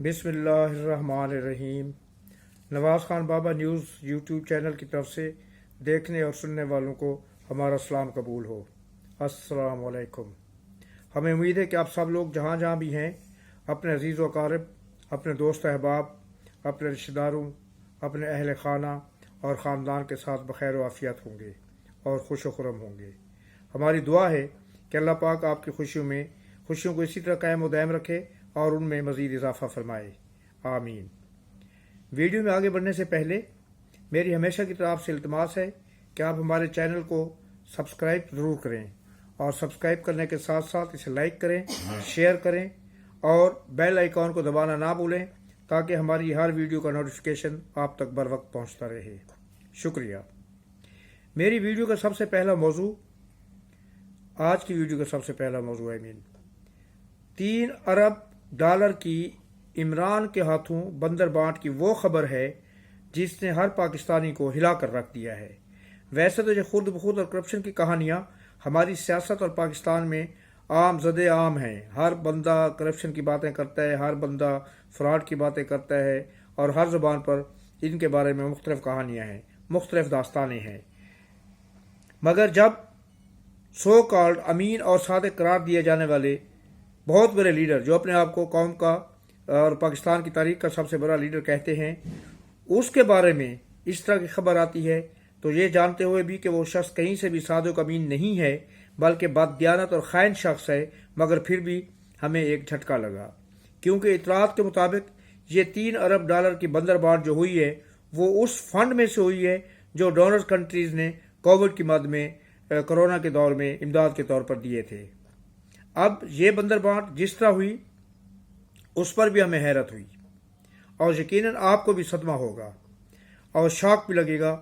बिस्मिल्लाहिर्रहमानिर्रहीम। नवाज़ खान बाबा news YouTube channel की तरफ से देखने और सुनने वालों को हमारा सलाम कबूल हो। अस्सलाम वालेकुम। हमें उम्मीद है कि आप सब लोग जहाँ जहाँ भी हैं अपने अजीज़ व अकारिब, अपने दोस्त अहबाब, अपने रिश्तेदारों, अपने अहल खाना और ख़ानदान के साथ बखैर व आफ़ियत होंगे और खुश व खुरम होंगे। हमारी दुआ है कि अल्लाह पाक आपकी खुशियों को इसी तरह कायम व दायम रखे और उनमें मज़ीद इजाफ़ा फरमाए, आमीन। वीडियो में आगे बढ़ने से पहले मेरी हमेशा की तरह आपसे इल्तिमास है कि आप हमारे चैनल को सब्सक्राइब ज़रूर करें और सब्सक्राइब करने के साथ साथ इसे लाइक करें, शेयर करें और बेल आइकॉन को दबाना ना भूलें ताकि हमारी हर वीडियो का नोटिफिकेशन आप तक बर वक्त पहुँचता रहे। शुक्रिया। मेरी वीडियो का सबसे पहला मौजू, आज की वीडियो का सबसे पहला मौजू है 3 अरब डॉलर की इमरान के हाथों बंदर बांट की वो खबर है जिसने हर पाकिस्तानी को हिला कर रख दिया है। वैसे तो ये खुद बखुद और करप्शन की कहानियाँ हमारी सियासत और पाकिस्तान में आम हैं। हर बंदा करप्शन की बातें करता है, हर बंदा फ्रॉड की बातें करता है और हर ज़ुबान पर इनके बारे में मुख्तलिफ कहानियाँ हैं, मुख्तलिफ दास्तानें हैं। मगर जब सो कॉल्ड अमीन और सादिक करार दिए जाने वाले बहुत बड़े लीडर, जो अपने आप को कौम का और पाकिस्तान की तारीख का सबसे बड़ा लीडर कहते हैं, उसके बारे में इस तरह की खबर आती है तो ये जानते हुए भी कि वो शख्स कहीं से भी सादिक अमीन नहीं है बल्कि बददियानत और खाइन शख्स है, मगर फिर भी हमें एक झटका लगा क्योंकि इतलात के मुताबिक ये 3 अरब डॉलर की बंदर बांट जो हुई है वो उस फंड में से हुई है जो डोनर कंट्रीज ने कोविड की मद में कोरोना के दौर में इमदाद के तौर पर दिए थे। अब ये बंदर बांट जिस तरह हुई उस पर भी हमें हैरत हुई और यकीनन आपको भी सदमा होगा और शौक भी लगेगा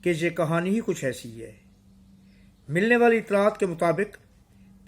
कि ये कहानी ही कुछ ऐसी है। मिलने वाली इतलात के मुताबिक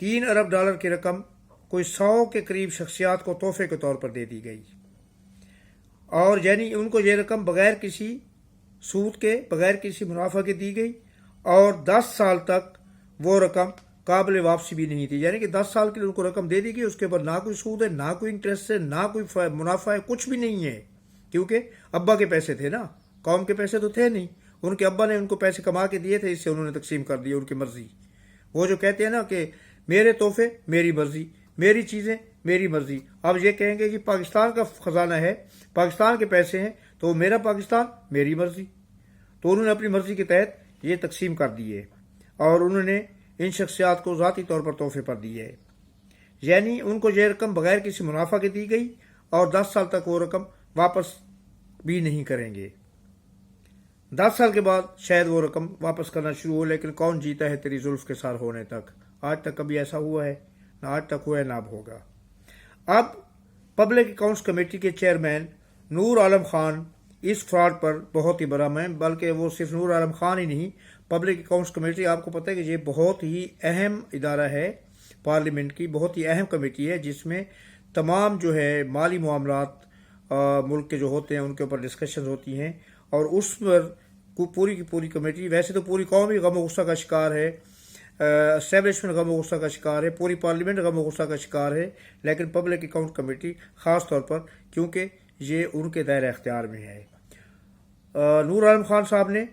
3 अरब डॉलर की रकम कोई 100 के करीब शख्सियात को तोहफे के तौर पर दे दी गई और यानी उनको ये रकम बगैर किसी सूद के, बगैर किसी मुनाफा के दी गई और 10 साल तक वो रकम काबिल वापसी भी नहीं थी। यानी कि 10 साल के लिए उनको रकम दे दी गई, उसके ऊपर ना कोई सूद है, ना कोई इंटरेस्ट है, ना कोई मुनाफा है, कुछ भी नहीं है क्योंकि अब्बा के पैसे थे ना, कौम के पैसे तो थे नहीं। उनके अब्बा ने उनको पैसे कमा के दिए थे, इससे उन्होंने तकसीम कर दिए उनकी मर्जी। वो जो कहते हैं ना कि मेरे तोहफे मेरी मर्जी, मेरी चीज़ें मेरी मर्जी। अब ये कहेंगे कि पाकिस्तान का खजाना है, पाकिस्तान के पैसे हैं तो मेरा पाकिस्तान मेरी मर्जी। तो उन्होंने अपनी मर्जी के तहत ये तकसीम कर दिए और उन्होंने इन शख्सियात को ज़ाती तौर पर तोहफे पर दिए। यानी उनको ये रकम बगैर किसी मुनाफा के दी गई और 10 साल तक वो रकम वापस भी नहीं करेंगे। 10 साल के बाद शायद वो रकम वापस करना शुरू हो, लेकिन कौन जीता है तेरी जुल्फ के सार होने तक। आज तक कभी ऐसा हुआ है ना, आज तक हुआ है ना अब होगा। अब पब्लिक अकाउंट्स कमेटी के चेयरमैन नूर आलम खान इस फ्रॉड पर बहुत ही बड़ा है, बल्कि वो सिर्फ नूर आलम खान ही नहीं, पब्लिक अकाउंट्स कमेटी, आपको पता है कि ये बहुत ही अहम इदारा है पार्लियामेंट की, बहुत ही अहम कमेटी है जिसमें तमाम जो है माली मामलात मुल्क के जो होते हैं उनके ऊपर डिस्कशन होती हैं और उस पर पूरी की पूरी कमेटी, वैसे तो पूरी कौम ही गम गुस्सा का शिकार है, एस्टेब्लिशमेंट गम गुस्सा का शिकार है, पूरी पार्लियामेंट गम गुस्सा का शिकार है, लेकिन पब्लिक अकाउंट कमेटी ख़ास तौर पर क्योंकि ये उनके दायरे अख्तियार में है। नूर आलम खान साहब ने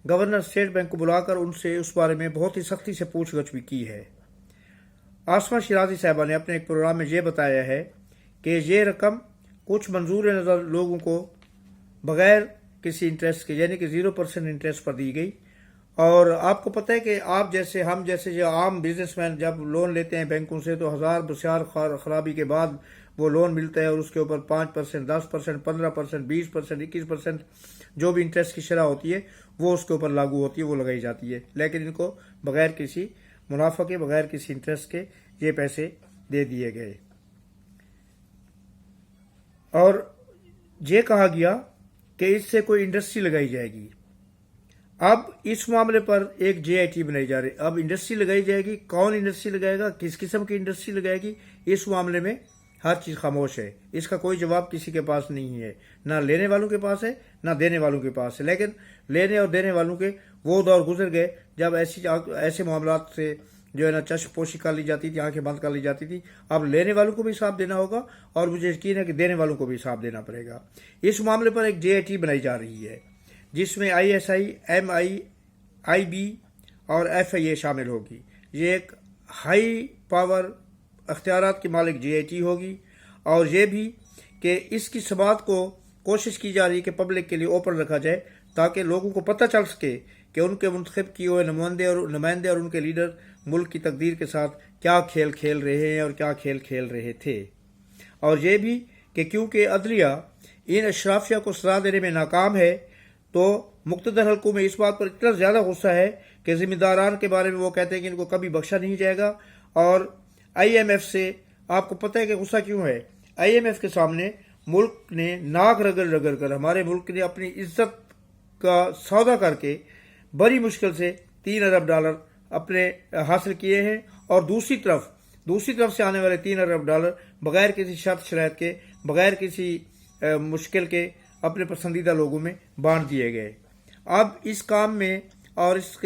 गवर्नर स्टेट बैंक को बुलाकर उनसे उस बारे में बहुत ही सख्ती से पूछगछ भी की है। आसमा शिराजी साहबा ने अपने एक प्रोग्राम में ये बताया है कि ये रकम कुछ मंजूर नज़र लोगों को बगैर किसी इंटरेस्ट के, यानी कि 0% इंटरेस्ट पर दी गई। और आपको पता है कि आप जैसे, हम जैसे जो आम बिजनेसमैन जब लोन लेते हैं बैंकों से तो हजार बशार खराबी के बाद वो लोन मिलता है और उसके ऊपर 5%, 10%, 15%, 20%, 21% जो भी इंटरेस्ट की शरह होती है वो उसके ऊपर लागू होती है, वो लगाई जाती है। लेकिन इनको बगैर किसी मुनाफा के, बगैर किसी इंटरेस्ट के ये पैसे दे दिए गए और ये कहा गया कि इससे कोई इंडस्ट्री लगाई जाएगी। अब इस मामले पर एक JIT बनाई जा रही। अब इंडस्ट्री लगाई जाएगी, कौन इंडस्ट्री लगाएगा, किस किस्म की इंडस्ट्री लगाएगी, इस मामले में हर चीज़ खामोश है। इसका कोई जवाब किसी के पास नहीं है, ना लेने वालों के पास है ना देने वालों के पास है। लेकिन लेने और देने वालों के वो दौर गुजर गए जब ऐसे मामलात से जो है ना चश्म पोशी कर ली जाती थी, आंखें बंद कर ली जाती थी। अब लेने वालों को भी हिसाब देना होगा और मुझे यकीन है कि देने वालों को भी हिसाब देना पड़ेगा। इस मामले पर एक JIT बनाई जा रही है जिसमें ISI, MI, IB और FIA शामिल होगी। ये एक हाई पावर अख्तियारात की मालिक JIT होगी और ये भी कि इसकी समात को कोशिश की जा रही है कि पब्लिक के लिए ओपन रखा जाए ताकि लोगों को पता चल सके कि उनके मुंतखब किए हुए नुमाइंदे और उनके लीडर मुल्क की तकदीर के साथ क्या खेल खेल रहे हैं और क्या खेल खेल रहे थे। और ये भी कि क्योंकि अदलिया इन अशराफिया को सजा देने में नाकाम है तो मुक़्तदर हल्कों में इस बात पर इतना ज़्यादा गुस्सा है कि ज़िम्मेदारान के बारे में वो कहते हैं कि इनको कभी बख्शा नहीं जाएगा। और IMF से आपको पता है कि गुस्सा क्यों है। IMF के सामने मुल्क ने नाक रगड़ रगड़ कर, हमारे मुल्क ने अपनी इज्जत का सौदा करके बड़ी मुश्किल से $3 अरब अपने हासिल किए हैं और दूसरी तरफ से आने वाले $3 अरब बगैर किसी शर्त शराइत के, बगैर किसी मुश्किल के अपने पसंदीदा लोगों में बांट दिए गए। अब इस काम में और इस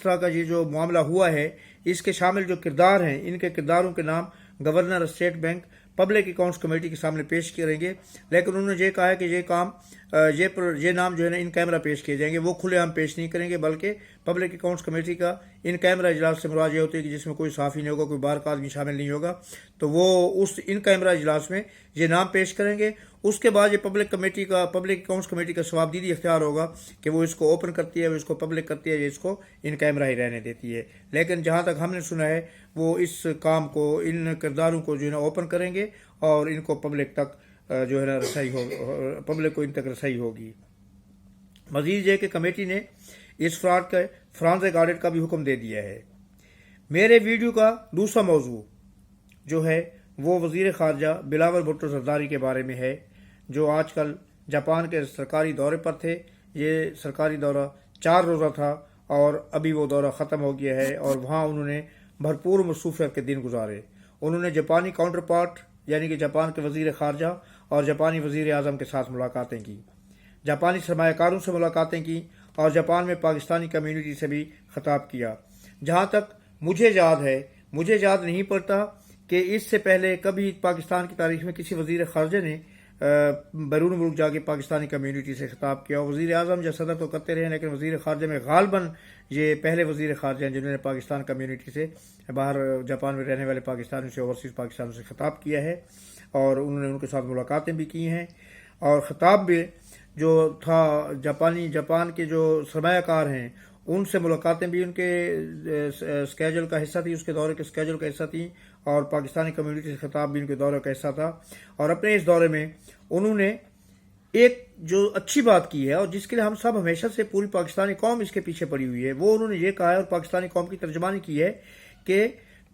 तरह का ये जो मामला हुआ है, इसके शामिल जो किरदार हैं, इनके किरदारों के नाम governor state bank public accounts committee के सामने पेश करेंगे। लेकिन उन्होंने ये कहा है कि ये नाम जो है ना इन कैमरा पेश किए जाएंगे। वो खुलेआम पेश नहीं करेंगे बल्कि पब्लिक अकाउंट्स कमेटी का इन कैमरा इजलास से मुराद ये होती है कि जिसमें कोई सहाफ़ी नहीं होगा, कोई बाहर का आदमी शामिल नहीं होगा, तो वो उस इन कैमरा इजलास में ये नाम पेश करेंगे। उसके बाद ये पब्लिक अकाउंट्स कमेटी का सवाबदीदी इख्तियार होगा कि वो इसको ओपन करती है, वो इसको पब्लिक करती है, ये इसको इन कैमरा ही रहने देती है। लेकिन जहाँ तक हमने सुना है वो इस काम को, इन किरदारों को जो है ना ओपन करेंगे और इनको पब्लिक तक जो है ना पब्लिक को इन तक रसाई होगी। मजीद ये कि कमेटी ने इस फ्रॉड का फॉरेंसिक ऑडिट का भी हुक्म दे दिया है। मेरे वीडियो का दूसरा मौजू जो है वो वज़ीर ख़ारजा बिलावल भुट्टो ज़रदारी के बारे में है, जो आजकल जापान के सरकारी दौरे पर थे। ये सरकारी दौरा 4 रोज़ा था और अभी वो दौरा ख़त्म हो गया है और वहाँ उन्होंने भरपूर मसरूफियत के दिन गुजारे। उन्होंने जापानी काउंटर पार्ट यानी कि जापान के वज़ीर ख़ारजा और जापानी वज़ीर आज़म के साथ मुलाकातें की, जापानी सरमायाकारों से मुलाकातें की और जापान में पाकिस्तानी कम्यूनिटी से भी खिताब किया। जहाँ तक मुझे याद है, मुझे याद नहीं पड़ता कि इससे पहले कभी पाकिस्तान की तारीख में किसी वज़ीर ख़ारजा ने बैरून मुल्क जाके पाकिस्तानी कम्यूनिटी से खिताब किया। वज़ीर आज़म या सदर तो करते रहे, लेकिन वज़ीर ख़ारजा में गालबन ये पहले वज़ीर ख़ारजा हैं जिन्होंने पाकिस्तान कम्यूनिटी से, बाहर जापान में रहने वाले पाकिस्तानियों से, ओवरसीज़ पाकिस्तान से खिताब किया है और उन्होंने उनके साथ मुलाकातें भी की हैं। और ख़िताब भी जो था जापान के जो सरमायाकार हैं उनसे मुलाकातें भी उनके स्केजूल का हिस्सा थी, उसके दौरे के स्केजूल का हिस्सा थी और पाकिस्तानी कम्यूनिटी से खिताब भी उनके दौरे का हिस्सा था। और अपने इस दौरे में उन्होंने एक जो अच्छी बात की है और जिसके लिए हम सब हमेशा से, पूरी पाकिस्तानी कौम इसके पीछे पड़ी हुई है, वो उन्होंने ये कहा है और पाकिस्तानी कौम की तर्जमानी की है कि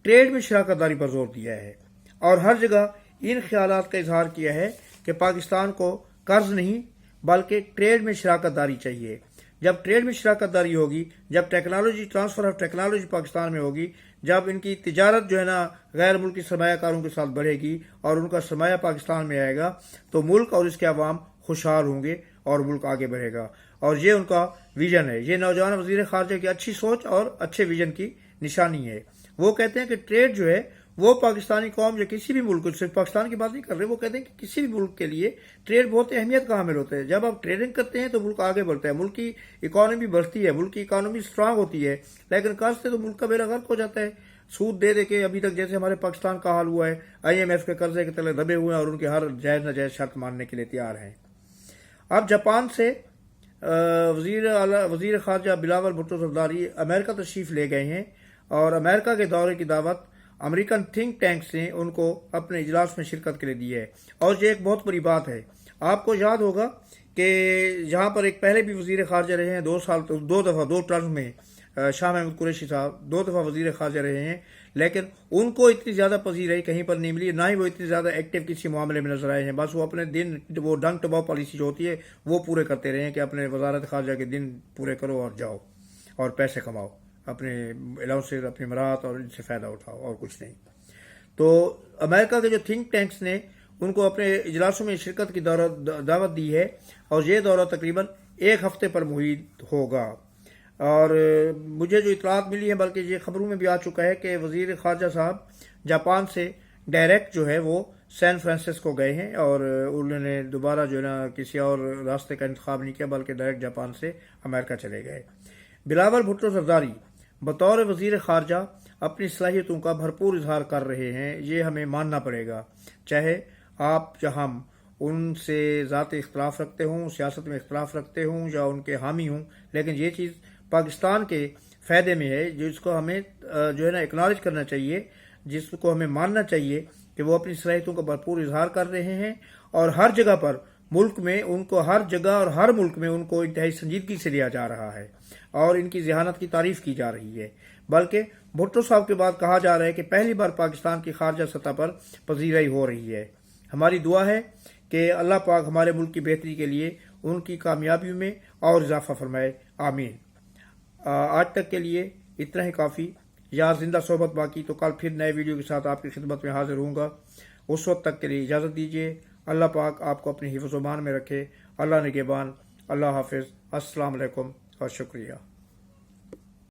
ट्रेड में शराकत दारी पर जोर दिया है और हर जगह इन ख्यालात का इजहार किया है कि पाकिस्तान को कर्ज नहीं बल्कि ट्रेड में शराकत दारी चाहिए। जब ट्रेड में शराकत दारी होगी, जब technology, transfer of technology Pakistan में होगी, जब इनकी तिजारत जो है ना गैर मुल्की सरमायाकारों के साथ बढ़ेगी और उनका सरमाया पाकिस्तान में आएगा, तो मुल्क और इसके अवाम खुशहाल होंगे और मुल्क आगे बढ़ेगा। और ये उनका विजन है। ये नौजवान वज़ीर ख़ारजा की अच्छी सोच और अच्छे विजन की निशानी है। वो कहते हैं कि ट्रेड जो है वो पाकिस्तानी कौम या किसी भी मुल्क, सिर्फ पाकिस्तान की बात नहीं कर रहे, वो कहते हैं कि किसी भी मुल्क के लिए ट्रेड बहुत अहमियत का हामिल होता है। जब आप ट्रेडिंग करते हैं तो मुल्क आगे बढ़ता है, मुल्क की इकॉनमी बढ़ती है, मुल्क की इकॉनमी स्ट्रांग होती है। लेकिन कर्ज से तो मुल्क का बेड़ा गर्क हो जाता है, सूद दे दे के। अभी तक जैसे हमारे पाकिस्तान का हाल हुआ है, IMF के कर्जे के तले दबे हुए हैं और उनके हर जायज़ नाजायज़ शर्त मानने के लिए तैयार हैं। अब जापान से वज़ीर ख़ारजा बिलावल भुट्टो ज़रदारी अमेरिका तशरीफ़ ले गए हैं और अमेरिका के दौरे की दावत अमेरिकन थिंक टैंक्स ने उनको अपने इजलास में शिरकत के लिए दी है। और ये एक बहुत बड़ी बात है। आपको याद होगा कि यहाँ पर एक पहले भी वज़ीर ख़ारजा रहे हैं, 2 टर्म में शाह महमूद कुरैशी साहब 2 दफ़ा वज़ीर ख़ारजा रहे हैं, लेकिन उनको इतनी ज़्यादा पजीराई कहीं पर नहीं मिली, ना ही वो इतनी ज़्यादा एक्टिव किसी मामले में नजर आए हैं। बस वो अपने दिन, वो डंग टबाव पॉलिसी जो होती है वो पूरे करते रहे हैं कि अपने वज़ारत ख़ारजा के दिन पूरे करो और जाओ और पैसे कमाओ, अपने अलाउंस से, अपनी मराहत और इनसे फ़ायदा उठाओ और कुछ नहीं। तो अमेरिका के जो थिंक टैंक्स ने उनको अपने इजलासों में शिरकत की दावत दी है और ये दौरा तकरीबन 1 हफ्ते पर मुहित होगा। اور مجھے جو اطلاعات ملی ہیں، بلکہ یہ خبروں میں بھی آ چکا ہے کہ وزیر خارجہ صاحب جاپان سے ڈائریکٹ جو ہے وہ سین فرانسسکو گئے ہیں، اور انہوں نے دوبارہ جو ہے نا کسی اور راستے کا انتخاب نہیں کیا، بلکہ ڈائریکٹ جاپان سے امریکہ چلے گئے۔ بلاول بھٹو زرداری بطور وزیر خارجہ اپنی صلاحیتوں کا بھرپور اظہار کر رہے ہیں، یہ ہمیں ماننا پڑے گا، چاہے آپ یا ہم ان سے ذاتی اختلاف رکھتے ہوں، سیاست میں اختلاف رکھتے ہوں یا ان کے حامی ہوں، لیکن یہ چیز پاکستان کے فائدے میں ہے، جس کو ہمیں جو ہے نا اکنالج کرنا چاہیے، جس کو ہمیں ماننا چاہیے کہ وہ اپنی صلاحیتوں کا بھرپور اظہار کر رہے ہیں، اور ہر جگہ پر ملک میں ان کو، ہر جگہ اور ہر ملک میں ان کو انتہائی سنجیدگی سے لیا جا رہا ہے اور ان کی ذہانت کی تعریف کی جا رہی ہے۔ بلکہ بھٹو صاحب کے بعد کہا جا رہا ہے کہ پہلی بار پاکستان کی خارجہ سطح پر پذیرائی ہو رہی ہے۔ ہماری دعا ہے کہ اللہ پاک ہمارے ملک کی بہتری کے لیے ان کی کامیابیوں میں اور اضافہ فرمائے، آمین۔ آج تک کے لیے اتنا ہی کافی۔ یا زندہ صحبت باقی، تو کل پھر نئے ویڈیو کے ساتھ آپ کی خدمت میں حاضر ہوں گا۔ اس وقت تک کے لیے اجازت دیجیے۔ اللہ پاک آپ کو اپنی حفظ و امان میں رکھے۔ اللہ نگہبان۔ اللہ حافظ۔ السلام علیکم اور شکریہ۔